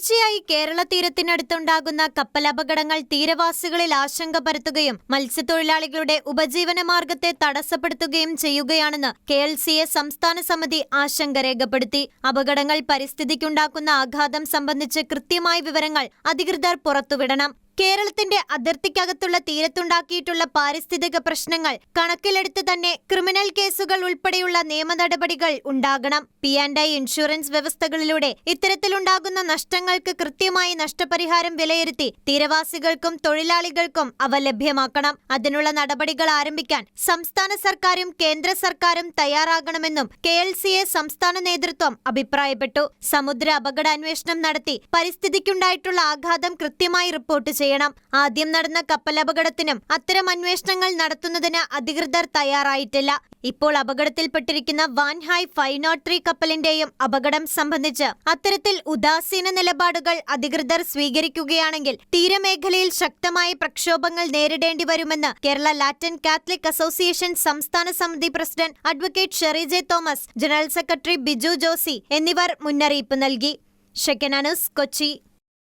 തുടർച്ചയായി കേരള തീരത്തിനടുത്തുണ്ടാകുന്ന കപ്പലപകടങ്ങൾ തീരവാസികളിൽ ആശങ്ക പരത്തുകയും മത്സ്യത്തൊഴിലാളികളുടെ ഉപജീവന മാർഗത്തെ തടസ്സപ്പെടുത്തുകയും ചെയ്യുകയാണെന്ന് KLCA സംസ്ഥാന സമിതി ആശങ്ക രേഖപ്പെടുത്തി. അപകടങ്ങൾ പരിസ്ഥിതിക്കുണ്ടാക്കുന്ന ആഘാതം സംബന്ധിച്ച് കൃത്യമായ വിവരങ്ങൾ അധികൃതർ പുറത്തുവിടണം. കേരളത്തിന്റെ അതിർത്തിക്കകത്തുള്ള തീരത്തുണ്ടാക്കിയിട്ടുള്ള പാരിസ്ഥിതിക പ്രശ്നങ്ങൾ കണക്കിലെടുത്ത് തന്നെ ക്രിമിനൽ കേസുകൾ ഉൾപ്പെടെയുള്ള നിയമ നടപടികൾ ഉണ്ടാകണം. P&I ഇൻഷുറൻസ് വ്യവസ്ഥകളിലൂടെ ഇത്തരത്തിലുണ്ടാകുന്ന നഷ്ടങ്ങൾക്ക് കൃത്യമായി നഷ്ടപരിഹാരം വിലയിരുത്തി തീരവാസികൾക്കും തൊഴിലാളികൾക്കും അവ ലഭ്യമാക്കണം. അതിനുള്ള നടപടികൾ ആരംഭിക്കാൻ സംസ്ഥാന സർക്കാരും കേന്ദ്ര സർക്കാരും തയ്യാറാകണമെന്നും KLCA സംസ്ഥാന നേതൃത്വം അഭിപ്രായപ്പെട്ടു. സമുദ്ര അപകടാന്വേഷണം നടത്തി പരിസ്ഥിതിക്കുണ്ടായിട്ടുള്ള ആഘാതം കൃത്യമായി റിപ്പോർട്ട് ചെയ്യണം. ആദ്യം നടന്ന കപ്പലപകടത്തിനും അത്തരം അന്വേഷണങ്ങൾ നടത്തുന്നതിന് അധികൃതർ തയ്യാറായിട്ടില്ല. ഇപ്പോൾ അപകടത്തിൽപ്പെട്ടിരിക്കുന്ന വാൻഹായ് 503 കപ്പലിന്റെയും അപകടം സംബന്ധിച്ച് അത്തരത്തിൽ ഉദാസീന നിലപാടുകൾ അധികൃതർ സ്വീകരിക്കുകയാണെങ്കിൽ തീരമേഖലയിൽ ശക്തമായ പ്രക്ഷോഭങ്ങൾ നേരിടേണ്ടി വരുമെന്ന് കേരള ലാറ്റിൻ കാത്തലിക് അസോസിയേഷൻ സംസ്ഥാന സമിതി president advocate Sherry J Thomas, general secretary Biju Josy എന്നിവർ മുന്നറിയിപ്പ് നൽകി. ഷെക്കന ന്യൂസ്, കൊച്ചി.